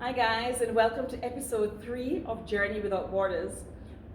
Hi guys, and welcome to episode 3 of Journey Without Borders.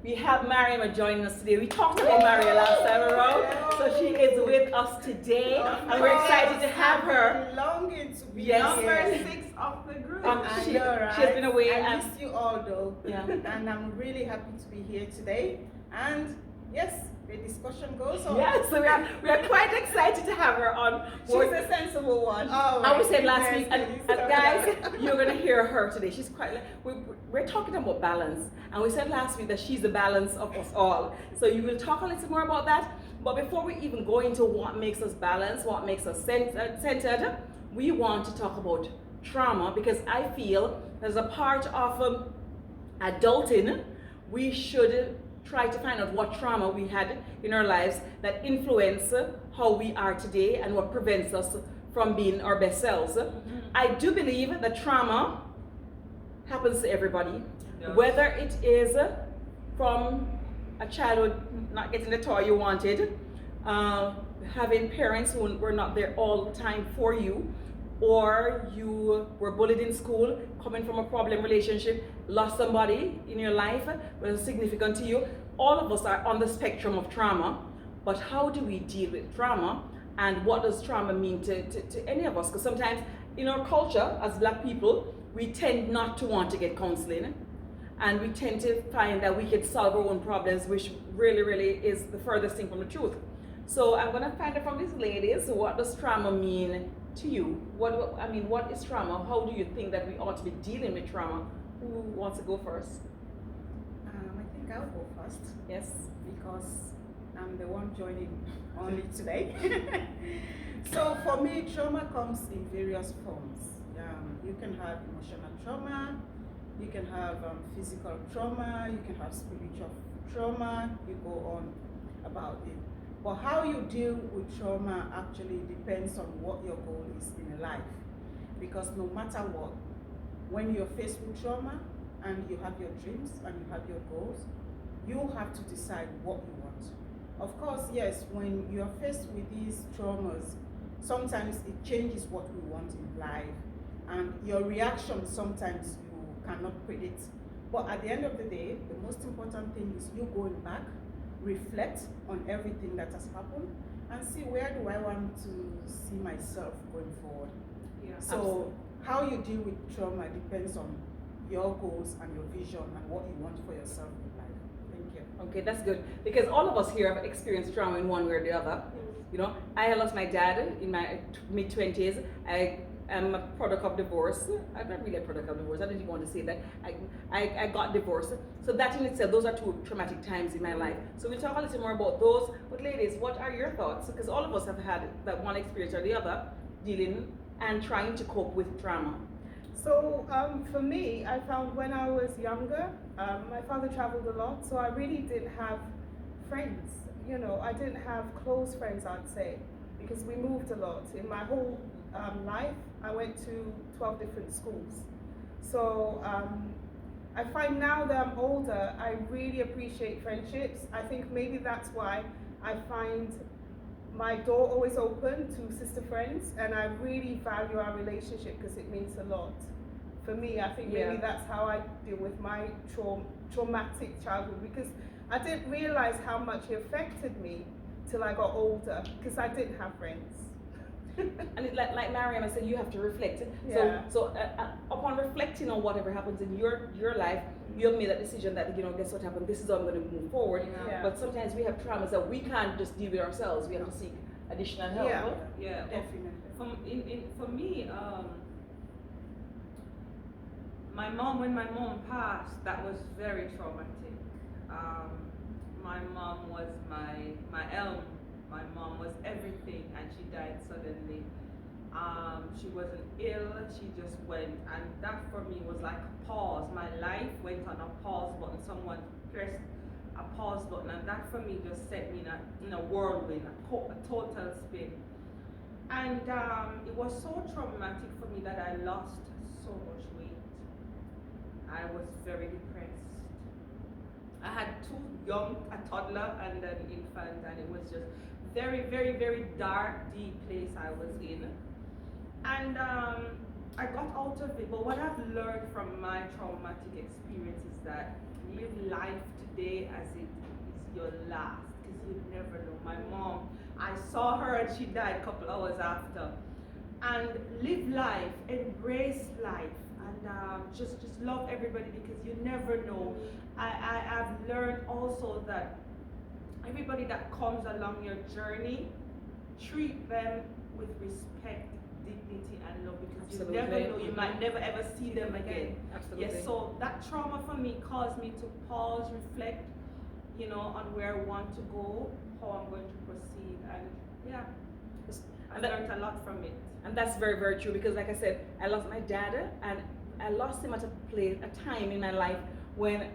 We have Mariam joining us today. We talked about Mariam last time around, so she is with us today, and we're excited to have her. Longing to be Number 6 of the group. She has been away. I miss you all though. Yeah. And I'm really happy to be here today. And yes, the discussion goes on. Yes, so we are quite excited to have her on. She's a sensible one. Oh, I was saying last week, and guys, you're going to hear her today. She's quite, we're talking about balance, and we said last week that she's the balance of us all. So you will talk a little more about that. But before we even go into what makes us balanced, what makes us centered, we want to talk about trauma, because I feel as a part of adulting, we should try to find out what trauma we had in our lives that influence how we are today and what prevents us from being our best selves. Mm-hmm. I do believe that trauma happens to everybody, whether it is from a childhood not getting the toy you wanted, having parents who were not there all the time for you, or you were bullied in school, coming from a problem relationship, lost somebody in your life that was significant to you. All of us are on the spectrum of trauma, but how do we deal with trauma, and what does trauma mean to any of us? Because sometimes in our culture as Black people, we tend not to want to get counseling, and we tend to find that we can solve our own problems, which really is the furthest thing from the truth. So I'm gonna find out from these ladies, what does trauma mean to you? What is trauma? How do you think that we ought to be dealing with trauma? Who wants to go first? I think I'll go first. Yes. Because I'm the one joining only today. So for me, trauma comes in various forms. You can have emotional trauma, you can have physical trauma, you can have spiritual trauma, you go on about it. But how you deal with trauma actually depends on what your goal is in life. Because no matter what, when you're faced with trauma and you have your dreams and you have your goals, you have to decide what you want. Of course, yes, when you're faced with these traumas, sometimes it changes what we want in life. And your reaction sometimes you cannot predict. But at the end of the day, the most important thing is you going back, reflect on everything that has happened, and see where do I want to see myself going forward. Yeah, so absolutely. How you deal with trauma depends on your goals and your vision and what you want for yourself in life. Thank you. Okay, that's good, because all of us here have experienced trauma in one way or the other. You know, I lost my dad in my mid-20s. I am a product of divorce. I'm not really a product of divorce. I didn't even want to say that. I got divorced. So that in itself, those are two traumatic times in my life. So we'll talk a little more about those. But ladies, what are your thoughts? Because all of us have had that one experience or the other, dealing and trying to cope with trauma. So for me, I found when I was younger, my father traveled a lot, so I really didn't have friends. You know, I didn't have close friends, I'd say, because we moved a lot. In my whole life, I went to 12 different schools. So I find now that I'm older, I really appreciate friendships. I think maybe that's why I find my door always open to sister friends, and I really value our relationship because it means a lot. For me, I think maybe that's how I deal with my traumatic childhood, because I didn't realize how much it affected me till I got older, because I didn't have friends. And like Mariam, I said, you have to reflect. Yeah. So upon reflecting on whatever happens in your life, you have made that decision that, you know, guess what happened? This is how I'm going to move forward. Yeah. But sometimes we have traumas that we can't just deal with ourselves. We have to seek additional help. Yeah. Yeah, Definitely. for me, when my mom passed, that was very traumatic. My mom was my elm. My mom was everything, and she died suddenly. She wasn't ill, she just went, and that for me was like a pause. My life went on a pause button. Someone pressed a pause button, and that for me just set me in a whirlwind, a total spin. And it was so traumatic for me that I lost so much weight. I was very depressed. I had two young, a toddler and an infant, and it was just very dark, deep place I was in. And I got out of it, but what I've learned from my traumatic experience is that live life today as it is your last, because you never know. My mom, I saw her and she died a couple hours after. And live life, embrace life, and just love everybody, because you never know. I've learned also that everybody that comes along your journey, treat them with respect, dignity, and love, because Absolutely. you never know, you might never ever see them again. Absolutely. Yes, so that trauma for me caused me to pause, reflect, on where I want to go, how I'm going to proceed, and yeah, I learned a lot from it. And that's very, very true, because like I said, I lost my dad, and I lost him at a time in my life when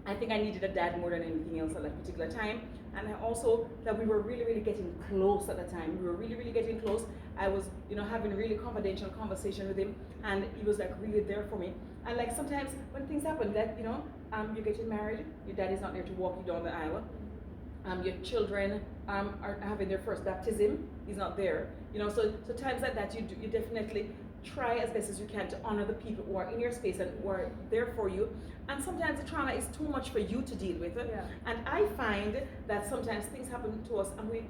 I think I needed a dad more than anything else at that particular time. And I also, that we were really, really getting close at the time. We were really, really getting close. I was, having really confidential conversation with him, and he was like really there for me. And like sometimes when things happen, that, you're getting married, your dad is not there to walk you down the aisle. Your children are having their first baptism, he's not there. So times like that, you definitely try as best as you can to honor the people who are in your space and who are there for you. And sometimes the trauma is too much for you to deal with. Yeah. And I find that sometimes things happen to us and we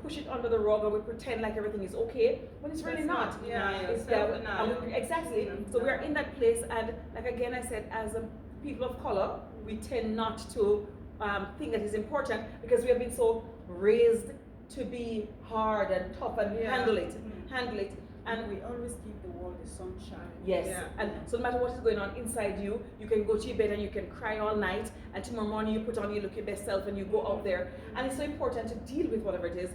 push it under the rug, or we pretend like everything is okay, when it's really not. Yeah. It's Self-denial. exactly. So we're in that place, and like again I said, as people of color, we tend not to think that is important, because we have been so raised to be hard and tough and handle it. And we always give the world the sunshine. Yes, Yeah. and so no matter what is going on inside you, you can go to your bed and you can cry all night, and tomorrow morning you put on, you look your best self, and you go out there. And it's so important to deal with whatever it is.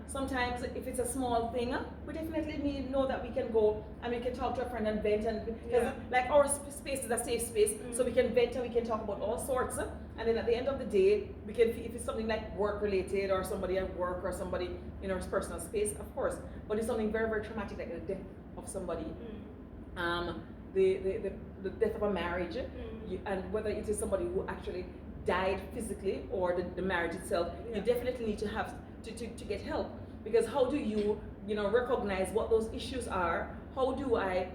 Sometimes if it's a small thing, we definitely know that we can go and we can talk to a friend and vent, and because like our space is a safe space, so we can vent and we can talk about all sorts. And then at the end of the day, we can, if it's something like work related, or somebody at work, or somebody in our personal space, of course. But it's something very, very traumatic, like the death of somebody, the death of a marriage, and whether it is somebody who actually died physically or the marriage itself, you definitely need to have to get help, because how do you recognize what those issues are? How do I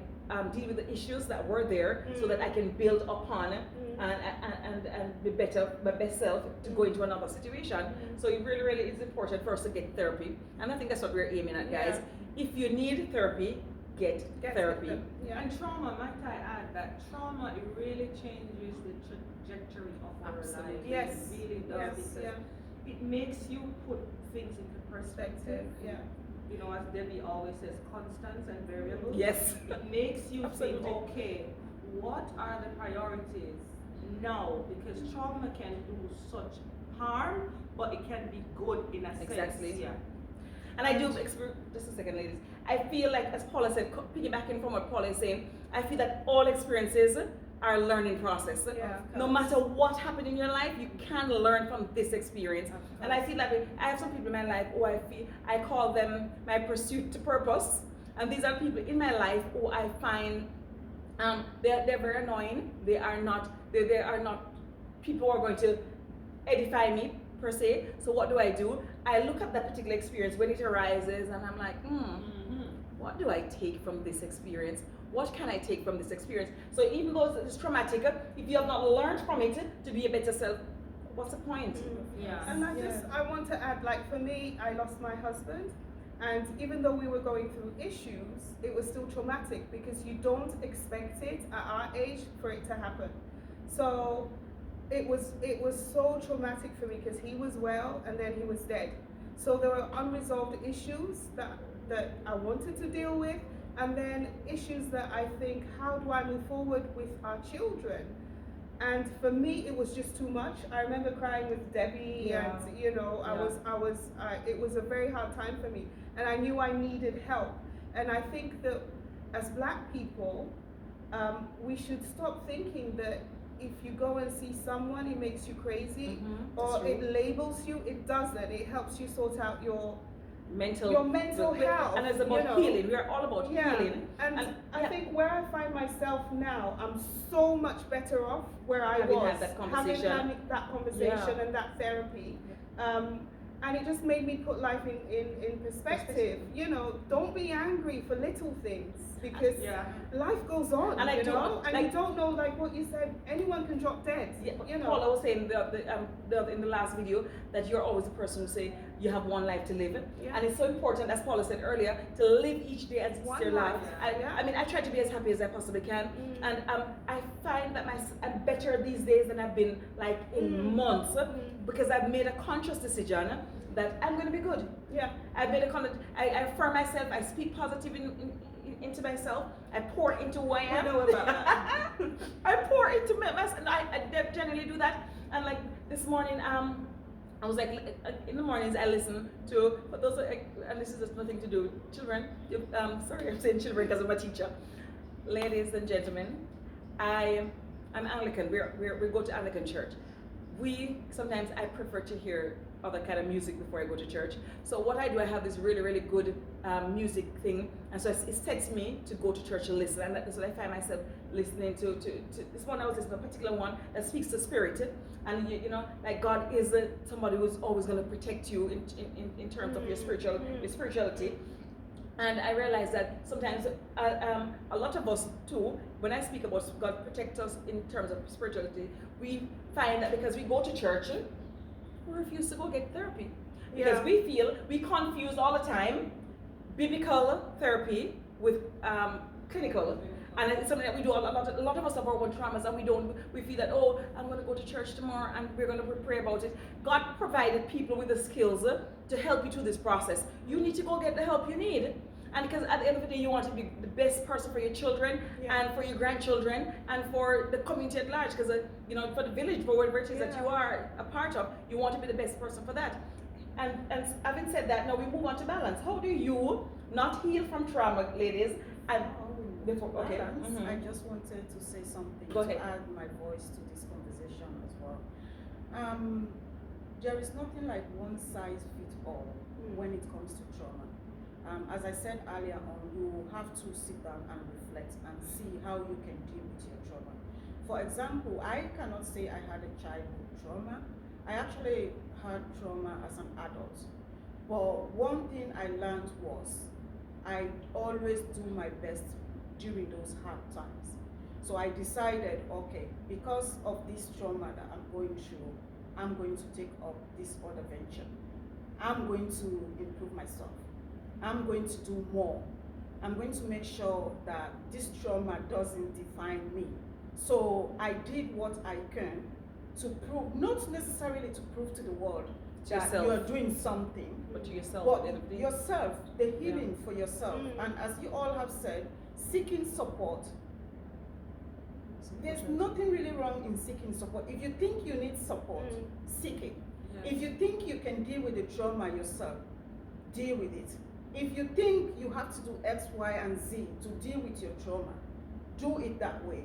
deal with the issues that were there, so that I can build upon and be better, my best self, to go into another situation? So it really, really is important for us to get therapy, and I think that's what we're aiming at, guys. If you need therapy, get therapy. And trauma, might I add that trauma, it really changes the trajectory of our life. Yes. It really does, because it makes you put things into perspective. As Debbie always says, constants and variables. Yes. It makes you Absolutely. think, okay, what are the priorities now? Because trauma can do such harm, but it can be good in a sense. Exactly. Yeah. And I do experience, just a second, ladies. I feel like, as Paula said, piggybacking from what Paula is saying, I feel that all experiences are a learning process. No matter what happened in your life, you can learn from this experience. And I feel like I have some people in my life who I call them my pursuit to purpose. And these are people in my life who I find they're very annoying. They are not people who are going to edify me per se. So what do? I look at that particular experience when it arises, and I'm like, what do I take from this experience? What can I take from this experience? So even though it's traumatic, if you have not learned from it to be a better self, what's the point? And I want to add, like for me, I lost my husband, and even though we were going through issues, it was still traumatic, because you don't expect it at our age for it to happen. So it was so traumatic for me, because he was well and then he was dead. So there were unresolved issues that I wanted to deal with, and then issues that I think, how do I move forward with our children? And for me, it was just too much. I remember crying with Debbie, and it was a very hard time for me, and I knew I needed help. And I think that as Black people, we should stop thinking that if you go and see someone, it makes you crazy, or it labels you. It doesn't. It helps you sort out your mental health. And it's about healing. We are all about healing. And I think where I find myself now, I'm so much better off where I was having that conversation and that therapy. And it just made me put life in perspective. Don't be angry for little things. because Yeah. life goes on, And I you do- know, and like- you don't know, like what you said, anyone can drop dead. Yeah, You know. Paula was saying in the last video that you're always the person who say you have one life to live, Yeah. and it's so important, as Paula said earlier, to live each day as it's One your life. life, yeah. I mean, I try to be as happy as I possibly can, Mm. and I find that I'm better these days than I've been like in months, because I've made a conscious decision that I'm going to be good. Yeah. I've made a conscious. I affirm myself. I speak positive into myself. I pour into who I am. I know about that. I pour into myself. I generally do that. And like this morning, I was like, in the mornings I listen to, for those, and this has nothing to do with children. Sorry, I'm saying children because I'm a teacher. Ladies and gentlemen, I'm Anglican. We go to Anglican church. Sometimes I prefer to hear other kind of music before I go to church. So what I do, I have this really, really good music thing, and so it sets me to go to church to listen. And that's what I find myself listening to this one. I was listening to a particular one that speaks to spirit, and you know, like God is somebody who's always going to protect you in terms of your spirituality. And I realized that sometimes a lot of us too, when I speak about God protect us in terms of spirituality, we find that because we go to church, we refuse to go get therapy. Because we confuse all the time biblical therapy with clinical. And it's something that we do. A lot of us have our own traumas, and we feel that, oh, I'm going to go to church tomorrow and we're going to pray about it. God provided people with the skills to help you through this process. You need to go get the help you need. And because at the end of the day, you want to be the best person for your children and for your grandchildren and for the community at large. Because, you know, for the village, for whatever it is that you are a part of, you want to be the best person for that. And having said that, now we move on to balance. How do you not heal from trauma, ladies? And before, okay. Balance, I just wanted to say something Go ahead. to add my voice to this conversation as well. There is nothing like one size fits all when it comes to trauma. As I said earlier on, you have to sit down and reflect and see how you can deal with your trauma. For example, I cannot say I had a childhood trauma. I actually had trauma as an adult. But one thing I learned was I always do my best during those hard times. So I decided, okay, because of this trauma that I'm going through, I'm going to take up this other venture. I'm going to improve myself. I'm going to do more. I'm going to make sure that this trauma doesn't define me. So I did what I can to prove, not necessarily to prove to the world that yourself. you're doing something, But to yourself, but at the end of the day. yourself, the healing for yourself. And as you all have said, seeking support. There's nothing really wrong in seeking support. If you think you need support, seek it. Yes. If you think you can deal with the trauma yourself, deal with it. If you think you have to do X, Y, and Z to deal with your trauma, do it that way.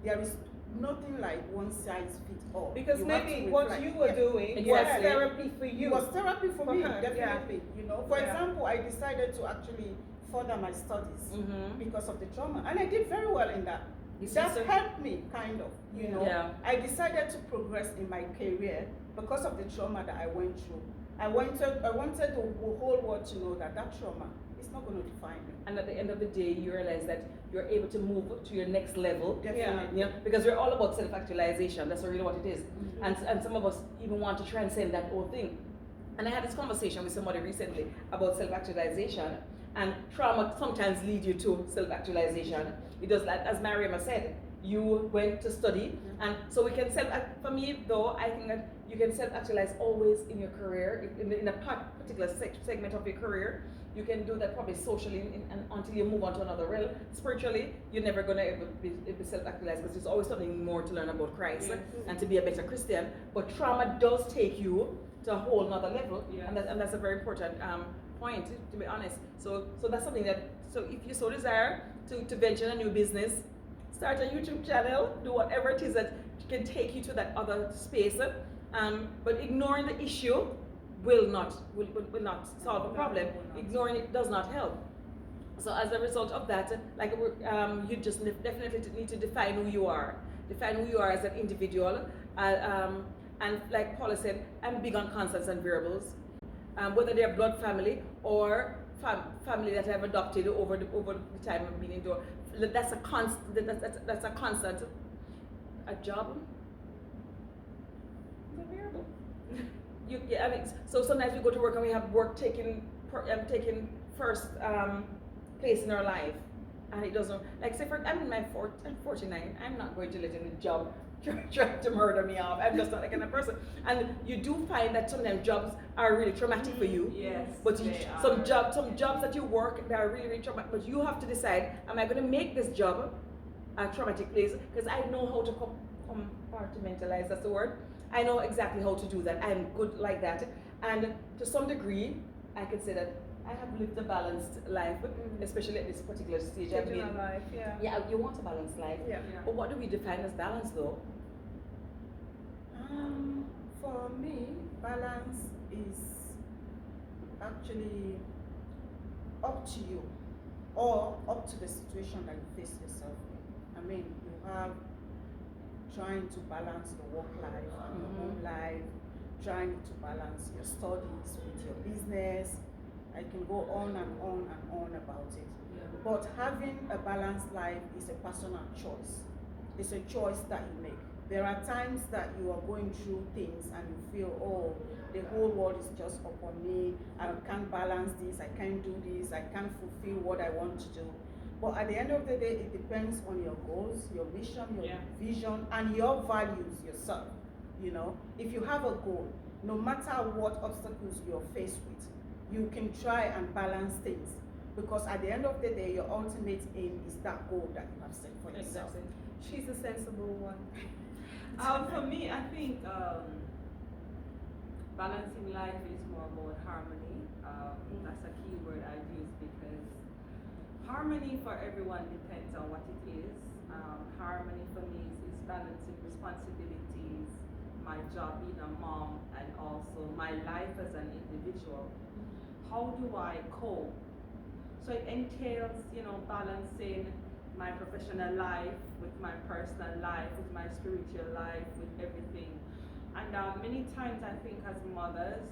There is nothing like one size fits all. Because You have maybe to what reflect. you were doing was Exactly. therapy for It you. was therapy for me, her, definitely. You know, for Yeah. example, I decided to actually further my studies Mhm. because of the trauma, and I did very well in that. You see, That so- helped me, kind of. You know, Yeah. I decided to progress in my career because of the trauma that I went through. I wanted the whole world to know that trauma is not going to define me. And at the end of the day, you realize that you're able to move to your next level. Definitely. You know, because we're all about self-actualization. That's really what it is. And some of us even want to transcend that whole thing. And I had this conversation with somebody recently about self-actualization. And trauma sometimes leads you to self-actualization. It does, like as Mariama said, you went to study, and so we can for me though, I think that you can self-actualize always in your career, in a particular segment of your career. You can do that probably socially and until you move on to another realm. Spiritually, you're never going to be self-actualized because there's always something more to learn about Christ and to be a better Christian. But trauma does take you to a whole nother level, and that's a very important point, to be honest. So that's something that, so if you so desire to venture a new business, start a YouTube channel, do whatever it is that can take you to that other space. But ignoring the issue will not solve a problem. Ignoring it does not help. So as a result of that, you just definitely need to define who you are. Define who you are as an individual. And like Paula said, I'm big on constants and variables. Whether they're blood family or family that I've adopted over the time I've been indoor. That's a that's a constant. A job, it's a variable. Yeah, I mean, so sometimes we go to work and we have work taking first place in our life, and it doesn't. Like, say, I'm in my I'm 49. I'm not going to let any job try to murder me off. I'm just not that kind of person. And you do find that sometimes jobs are really traumatic for you. Yes. But some jobs that you work, they are really, really traumatic. But you have to decide: am I going to make this job a traumatic place? Because I know how to compartmentalize. That's the word. I know exactly how to do that. I'm good like that. And to some degree, I can say that I have lived a balanced life, especially at this particular stage. Stage in our life, yeah. Yeah, you want a balanced life. Yeah. But what do we define as balance, though? For me, balance is actually up to you, or up to the situation that you face yourself in. I mean, you have trying to balance the work life and your home life, trying to balance your studies with your business. I can go on and on and on about it. Yeah. But having a balanced life is a personal choice. It's a choice that you make. There are times that you are going through things and you feel, oh, the whole world is just upon me. I can't balance this, I can't do this, I can't fulfill what I want to do. But at the end of the day, it depends on your goals, your mission, your vision, and your values yourself. You know, if you have a goal, no matter what obstacles you're faced with, you can try and balance things. Because at the end of the day, your ultimate aim is that goal that you have set for yourself. Exactly. She's a sensible one. For me, I think balancing life is more about harmony. That's a key word I use because harmony for everyone depends on what it is. Harmony for me is balancing responsibilities, my job being a mom, and also my life as an individual. How do I cope? So it entails, balancing my professional life with my personal life, with my spiritual life, with everything. And many times I think as mothers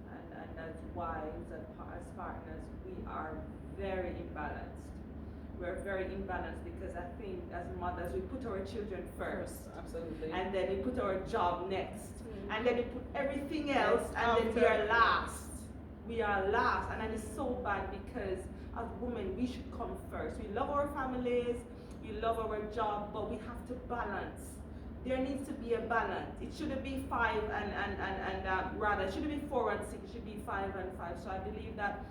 and as wives and as partners, we are very imbalanced. We're very imbalanced because I think as mothers, we put our children first. Absolutely. And then we put our job next. And then we put everything else, and then we are last. We are last, and that is so bad because as women, we should come first. We love our families, we love our job, but we have to balance. There needs to be a balance. It shouldn't be 5 and rather, it shouldn't be 4 and 6, it should be 5 and 5. So I believe that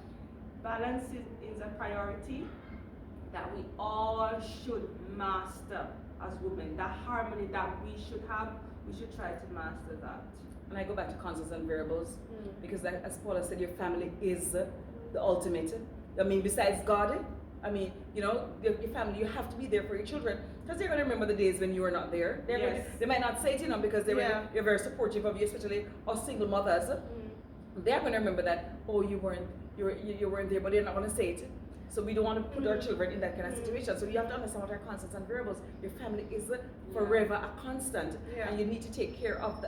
balance is a priority that we all should master as women. That harmony that we should have, we should try to master that. And I go back to constants and variables because, as Paula said, your family is the ultimate. I mean, besides God, I mean, your family, you have to be there for your children because they're going to remember the days when you were not there. They might not say it, because they're very supportive of you, especially us single mothers. They're going to remember that, oh, you weren't there, but they're not going to say it. So we don't want to put our children in that kind of situation. So you have to understand what are constants and variables. Your family is forever a constant, and you need to take care of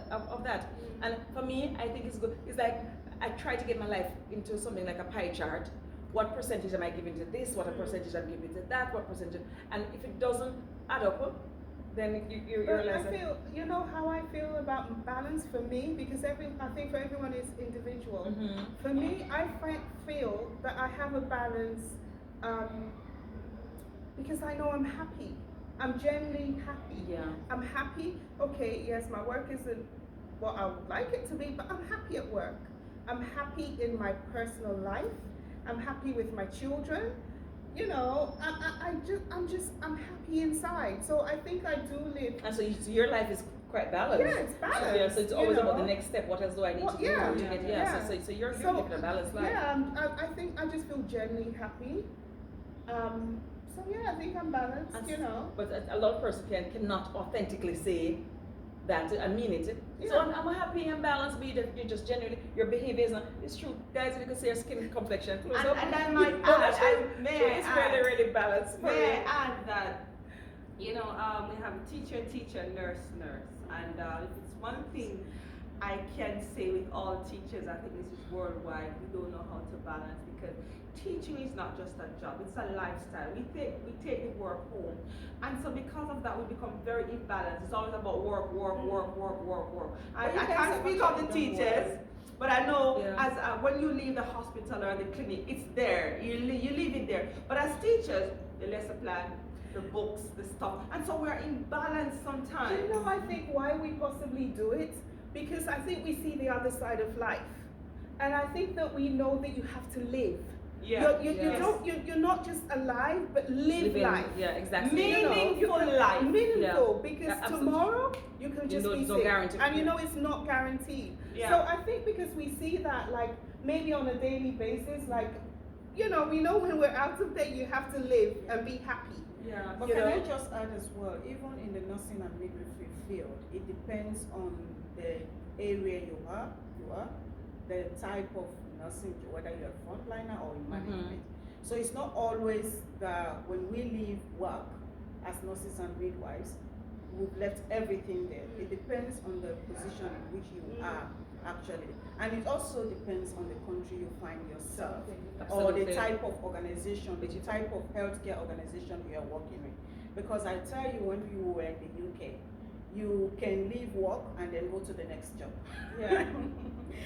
that. And for me, I think it's good. It's like I try to get my life into something like a pie chart. What percentage am I giving to this? What percentage I'm giving to that? What percentage? And if it doesn't add up, then you realize. I feel, how I feel about balance for me, because I think for everyone is individual. For me, I feel that I have a balance because I know I'm happy. I'm genuinely happy. Yeah. I'm happy. Okay, yes, my work isn't what I would like it to be, but I'm happy at work. I'm happy in my personal life. I'm happy with my children. I'm happy inside. So I think I do live. And so your life is quite balanced. Yeah, it's balanced. So it's always about the next step. What else do I need to do yeah, to get? yeah. So you're living a balanced life. Yeah, I think I just feel genuinely happy. So yeah, I think I'm balanced. But a lot of person cannot authentically say that and mean it. Yeah. So I'm happy and balanced, but you're just genuinely, your behavior is not. It's true, guys. If you can see your skin complexion, close up. And I might add, it's really, really balanced. May I add that, we have teacher, nurse, and if it's one thing I can say with all teachers, I think this is worldwide, we don't know how to balance, because teaching is not just a job, it's a lifestyle. We take the work home. And so because of that, we become very imbalanced. It's always about work, work, work, work, work, work. I can't speak of the teachers, but I know as when you leave the hospital or the clinic, it's there. You leave it there. But as teachers, the lesson plan, the books, the stuff, and so we're imbalanced sometimes. You know, I think why we possibly do it, because I think we see the other side of life, and I think that we know that you have to live. Yeah. You're not just alive, but living life. Yeah, exactly. Meaningful life. Meaningful, because Yeah, tomorrow you can just be no sick, guarantee. and you know it's not guaranteed. Yeah. So I think because we see that, like maybe on a daily basis, like we know when we're out of there, you have to live and be happy. Yeah. But can I just add as well, even in the nursing and midwifery field, it depends on the area you are, the type of nursing, whether you're a frontliner or in management. So it's not always that when we leave work as nurses and midwives, we've left everything there. It depends on the position in which you are actually. And it also depends on the country you find yourself, or the type of organization, the type of healthcare organization you are working with. Because I tell you, when you were in the UK, you can leave work and then go to the next job. Yeah.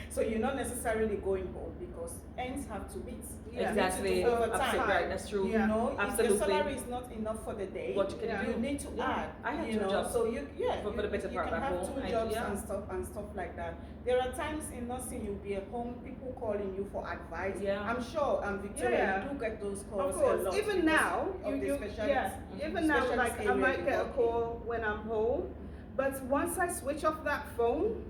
So you're not necessarily going home because ends have to meet. Yeah. Exactly. You need to do overtime. Absolutely right. That's true. You know, Absolutely. if your salary is not enough for the day, What you can you do. need to add. I have you two know, jobs. So you For the better you part can back have home. two jobs Yeah. and stuff like that. There are times in nursing you'll be at home, people calling you for advice. Yeah. I'm sure Victoria, Yeah. you do get those Of calls a course, lot. even because now, of the specialist. even now, specialist like I area might you get a work in. call when I'm home, but once I switch off that phone,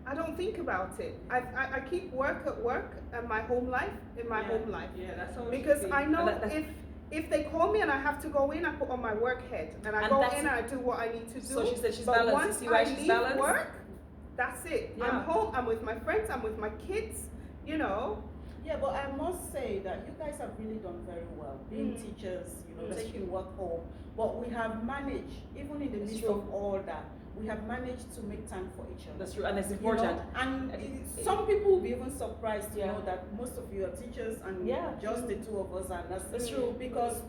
I don't think about it. I keep work at work and my home life in my home life. Yeah, that's how it Because should be. I know And that's- if they call me and I have to go in, I put on my work head and I And go that's- in and I do what I need to do. So she said she's but balanced. You once see why I she's leave balanced? work, that's it. Yeah. I'm home. I'm with my friends. I'm with my kids. You know. Yeah, but I must say that you guys have really done very well, being teachers, That's taking work home. But we have managed, even in the That's midst true. of all that, we have managed to make time for each other. That's true, and it's You important. know, and And some people will be even surprised to Yeah. know that most of you are teachers and Yeah. just the two of us are nurses. That's true. Because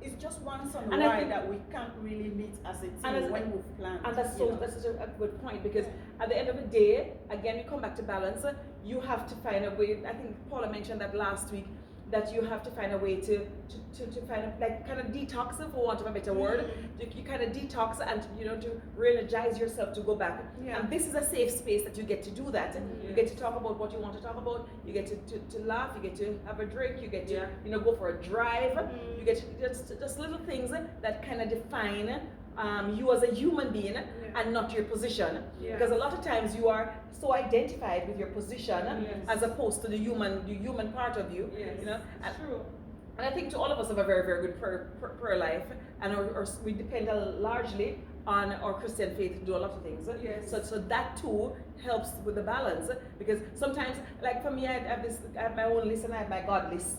it's just once in a And I while think- that we can't really meet as a And team when we've planned. And that's you know. that's such a good point, because at the end of the day, again, we come back to balance. You have to find a way. I think Paula mentioned that last week, that you have to find a way to find a, like, kind of detox, for want of a better word. You kind of detox and to re-energize yourself to go back. Yeah. And this is a safe space that you get to do that. You get to talk about what you want to talk about. You get to laugh. You get to have a drink. You get to go for a drive. You get to, just little things that kind of define you as a human being and not your position. Yeah. Because a lot of times you are so identified with your position Yes. as opposed to the human part of you. Yes. And, True. and I think to all of us have a very, very good prayer life, and we depend largely on our Christian faith to do a lot of things. Yes. So that too helps with the balance, because sometimes, like for me, I have my own list and I have my God list.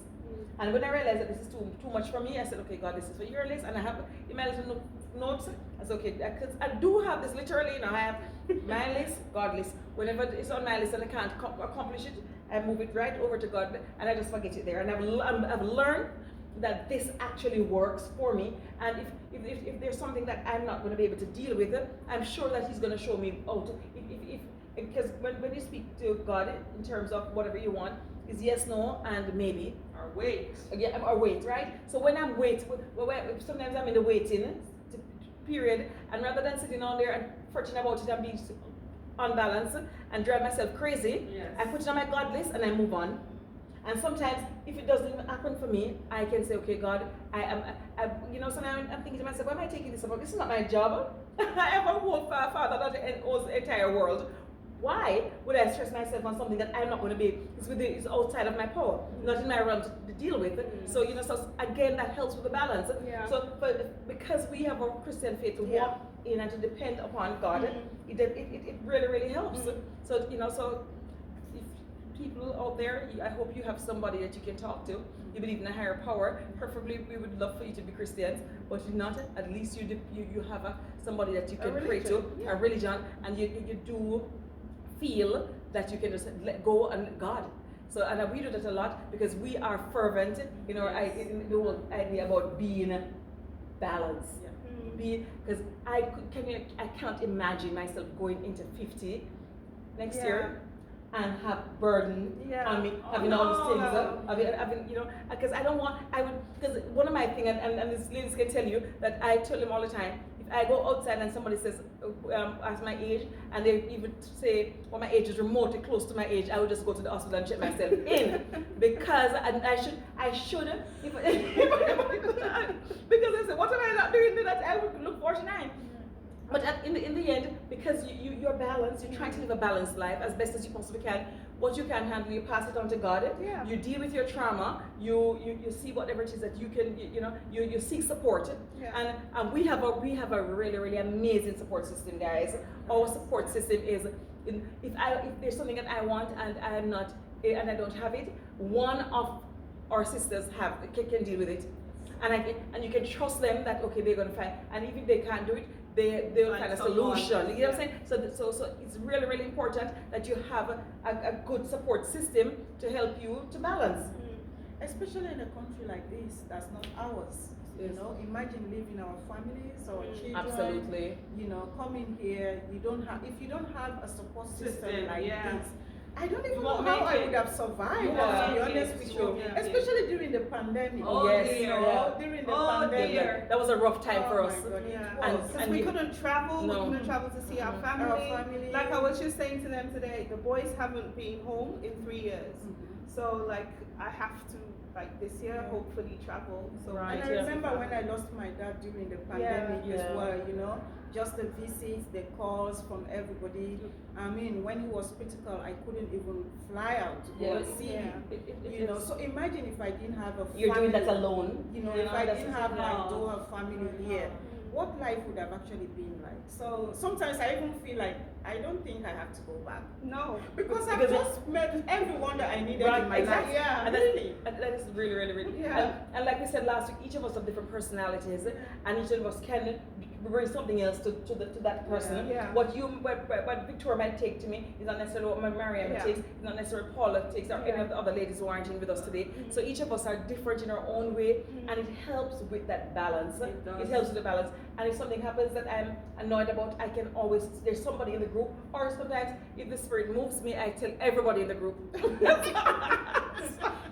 And when I realized that this is too much for me, I said, okay, God, this is for your list, and I have in my little notes. I said, okay, because I do have this literally. I have my list, God list. Whenever it's on my list and I can't accomplish it, I move it right over to God, and I just forget it there. And I've learned that this actually works for me. And if there's something that I'm not going to be able to deal with, I'm sure that He's going to show me out. Because when you speak to God in terms of whatever you want, is yes, no, and maybe. Or wait. Yeah, or wait, right? So when I'm sometimes I'm in the waiting period, and rather than sitting on there and fretting about it and being unbalanced and drive myself crazy, Yes. I put it on my God list and I move on. And sometimes, if it doesn't even happen for me, I can say, okay, God, sometimes I'm thinking to myself, why am I taking this up? This is not my job. I have a whole Father that owns the entire world. Why would I stress myself on something that I'm not going to be? It's outside of my power, not in my realm to deal with. So so again, that helps with the balance. Yeah. So, because we have our Christian faith to walk in and to depend upon God, it really, really helps. So so if people out there, I hope you have somebody that you can talk to, you believe in a higher power. Preferably, we would love for you to be Christians, but if not, at least you have somebody that you can pray to, a religion, and you do feel that you can just let go on God. So, and we do that a lot because we are fervent in our in the whole idea about being balanced. Because I can't imagine myself going into 50 next year and have burden on me, having all these things, having, you know, because because one of my things, and these ladies can tell you that I tell them all the time, if I go outside and somebody says, ask my age, and they even say, well, my age is remotely close to my age, I would just go to the hospital and check myself in, because I should, because I said, what am I not doing that I would look 49? But in the end, because you're balanced, you're trying to live a balanced life as best as you possibly can. What you can handle, you pass it on to God. Yeah. You deal with your trauma. You see whatever it is that you can. You seek support. Yeah. And we have a really, really amazing support system, guys. Our support system is if there's something that I want and I don't have it, one of our sisters can deal with it, and you can trust them that okay, they're gonna find, and even if they can't do it, they'll find a solution. You know what I'm saying? So it's really, really important that you have a good support system to help you to balance. Especially in a country like this, that's not ours. You know, imagine leaving our families, our children. Absolutely. You know, coming here, if you don't have a support system like this, I don't even know how I would have survived, to be honest with you. Especially during the pandemic. During the pandemic. That was a rough time for us. And we couldn't travel, we couldn't travel to see our family. Like I was just saying to them today, the boys haven't been home in 3 years. So like I have to, like this year, hopefully travel. So and I remember when I lost my dad during the pandemic as well, you know, just the visits, the calls from everybody. I mean, when he was critical, I couldn't even fly out to go and see him. You know, so imagine if I didn't have a family. You're doing that alone. You know, if I didn't have my Doha family here, what life would have actually been like. So sometimes I even feel like I don't think I have to go back. No. Because I've just met everyone that I needed in my life. Yeah, and that is really, really, really. And like we said last week, each of us have different personalities, and each of us can bring something else to that person. What Victoria might take to me is not necessarily what Mariam takes, it's not necessarily Paula takes, or any of the other ladies who aren't in with us today. So each of us are different in our own way, and it helps with that balance. It helps with the balance. And if something happens that I'm annoyed about, I can always, there's somebody in the group, or sometimes if the spirit moves me, I tell everybody in the group.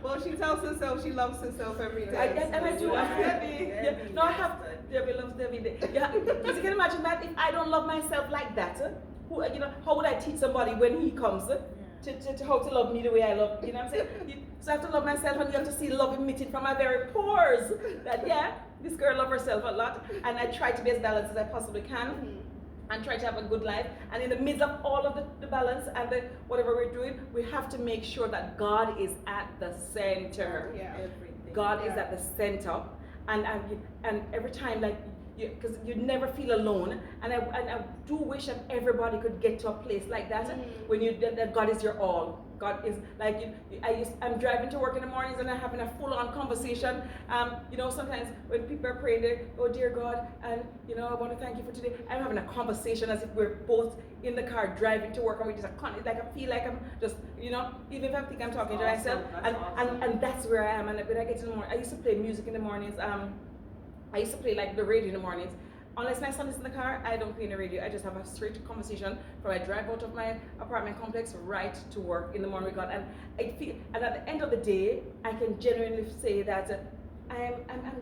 Well, she tells herself she loves herself every day. And I do. No, I have to. Debbie loves Debbie. Because you can imagine that if I don't love myself like that, how would I teach somebody when he comes to how to love me the way I love? You know what I'm saying? So I have to love myself, and you have to see love emitting from my very pores. That this girl loves herself a lot, and I try to be as balanced as I possibly can. And try to have a good life. And in the midst of all of the balance and the whatever we're doing, we have to make sure that God is at the center. Everything. God is at the center. And every time, because you never feel alone. And I do wish that everybody could get to a place like that when that God is your all. God is like I'm driving to work in the mornings and I'm having a full-on conversation. Sometimes when people are praying, they, oh dear God, and I want to thank you for today. I'm having a conversation as if we're both in the car driving to work, and we just I feel like I'm just even if I think I'm talking to myself, and that's where I am. And when I get in the morning, I used to play music in the mornings. I used to play the radio in the mornings. Unless my son is in the car, I don't play in the radio. I just have a straight conversation from I drive out of my apartment complex right to work in the morning with God. And and at the end of the day, I can genuinely say that I'm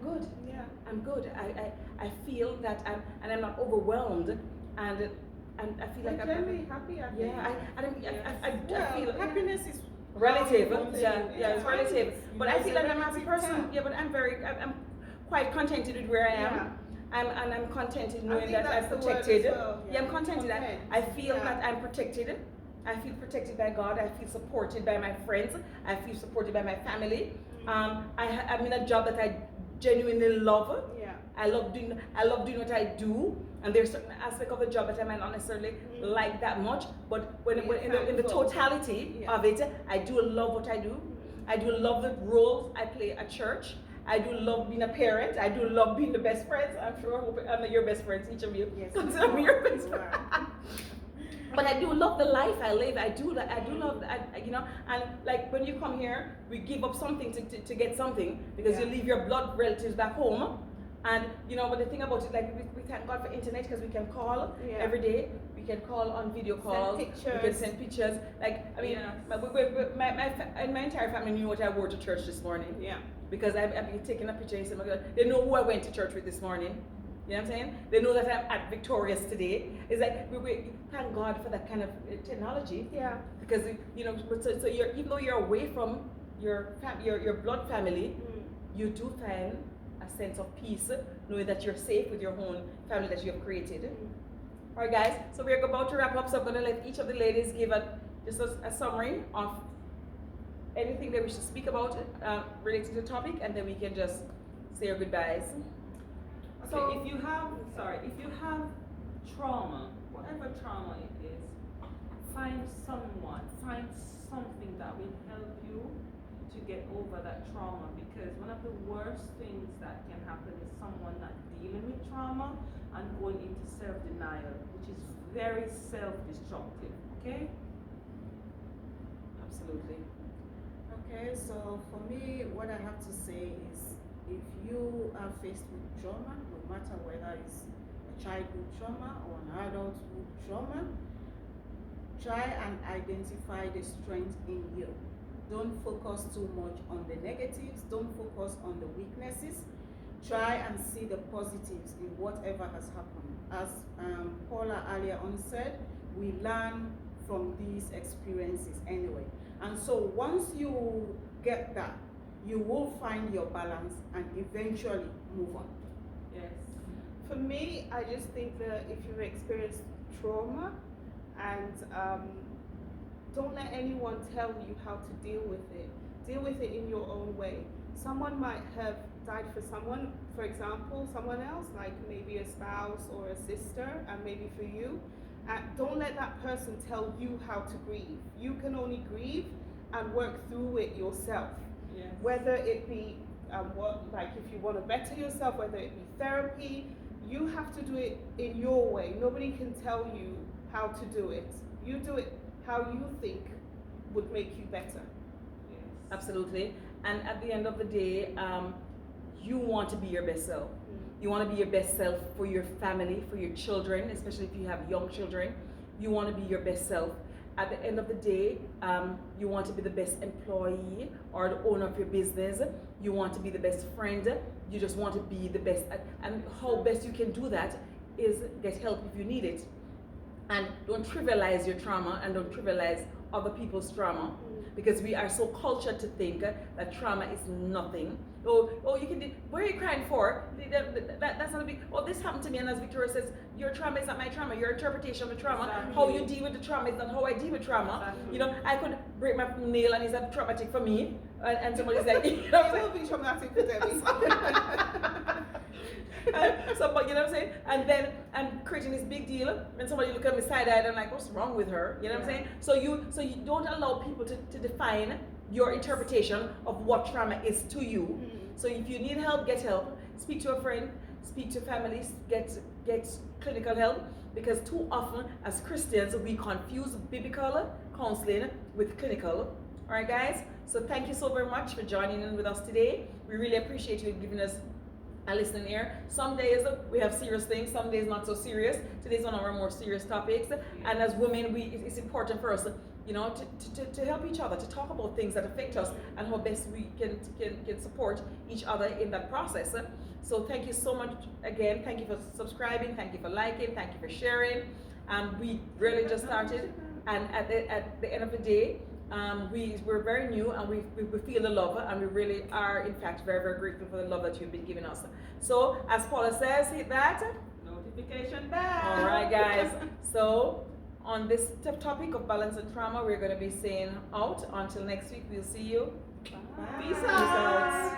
good. Yeah, I'm good. I feel that I'm not overwhelmed, and I feel like I'm generally happy. I feel happiness is relative. It's relative. But I feel like I'm a happy person. Yeah, but I'm quite contented with where I am. I'm contented knowing that I'm protected. I'm contented that I feel that I'm protected. I feel protected by God. I feel supported by my friends. I feel supported by my family. I'm in a job that I genuinely love. I love doing what I do. And there's certain aspect of the job that I might not necessarily like that much. But when in the totality of it, I do love what I do. I do love the roles I play at church. I do love being a parent. I do love being the best friends. I'm sure I hope I'm your best friends, each of you. Yes, Consider me your best you friend. are. But I do love the life I live. I do love, you know, and like when you come here, we give up something to get something, because you leave your blood relatives back home. And you know, but the thing about it, like we thank God for internet, because we can call every day. We can call on video calls. Send pictures. We can send pictures. Like, I mean, my entire family knew what I wore to church this morning. Yeah. Because I've been taking a picture and saying, they know who I went to church with this morning. You know what I'm saying? They know that I'm at Victorious today. It's like, we thank God for that kind of technology. Yeah. Because, you know, so you're, even though you're away from your blood family, you do find a sense of peace, knowing that you're safe with your own family that you have created. All right, guys, so we're about to wrap up, so I'm going to let each of the ladies give just a summary of anything they wish to speak about related to the topic, and then we can just say our goodbyes. Okay, so if you have trauma, whatever trauma it is, find something that will help you to get over that trauma, because one of the worst things that can happen is someone not dealing with trauma and going into self-denial, which is very self-destructive, okay? Absolutely. Okay, so for me, what I have to say is, if you are faced with trauma, no matter whether it's a childhood trauma or an adulthood trauma, try and identify the strength in you. Don't focus too much on the negatives, don't focus on the weaknesses. Try and see the positives in whatever has happened. As Paula earlier on said, we learn from these experiences anyway. And so once you get that, you will find your balance and eventually move on. Yes. For me, I just think that if you've experienced trauma, and don't let anyone tell you how to deal with it. Deal with it in your own way. Someone might have died for someone, for example, someone else, like maybe a spouse or a sister, and maybe for you. Don't let that person tell you how to grieve. You can only grieve and work through it yourself. Yes. Whether it be if you want to better yourself, whether it be therapy, you have to do it in your way. Nobody can tell you how to do it. You do it how you think would make you better. Yes. Absolutely. And at the end of the day, you want to be your best self. You want to be your best self for your family, for your children, especially if you have young children. You want to be your best self. At the end of the day, you want to be the best employee or the owner of your business. You want to be the best friend. You just want to be the best. And how best you can do that is get help if you need it. And don't trivialize your trauma, and don't trivialize other people's trauma, because we are so cultured to think that trauma is nothing. Oh, you can do, what are you crying for? That's not a big, oh, this happened to me, and as Victoria says, your trauma is not my trauma, your interpretation of the trauma, Exactly. how you deal with the trauma is not how I deal with trauma. Exactly. You know, I could break my nail and it's not traumatic for me, and somebody's like, you know, It will be traumatic for Debbie. so, but you know what I'm saying? And then I'm creating this big deal, and somebody look at me side-eyed and like, what's wrong with her? You know what I'm saying? So you don't allow people to define your interpretation of what trauma is to you. So if you need help, get help. Speak to a friend, speak to families, get clinical help, because too often as Christians we confuse biblical counseling with clinical. All right, guys? So thank you so very much for joining in with us today. We really appreciate you giving us a listening ear. Some days we have serious things, some days not so serious. Today's one of our more serious topics. And as women, it's important for us, you know, to help each other, to talk about things that affect us and how best we can support each other in that process. So thank you so much again. Thank you for subscribing. Thank you for liking. Thank you for sharing. We really just started, and at the end of the day, we're very new, and we feel the love, and we really are in fact very, very grateful for the love that you've been giving us. So as Paula says, hit that Notification bell. all right, guys. So on this topic of balance and trauma, we're going to be saying out. Until next week, we'll see you. Bye. Peace out.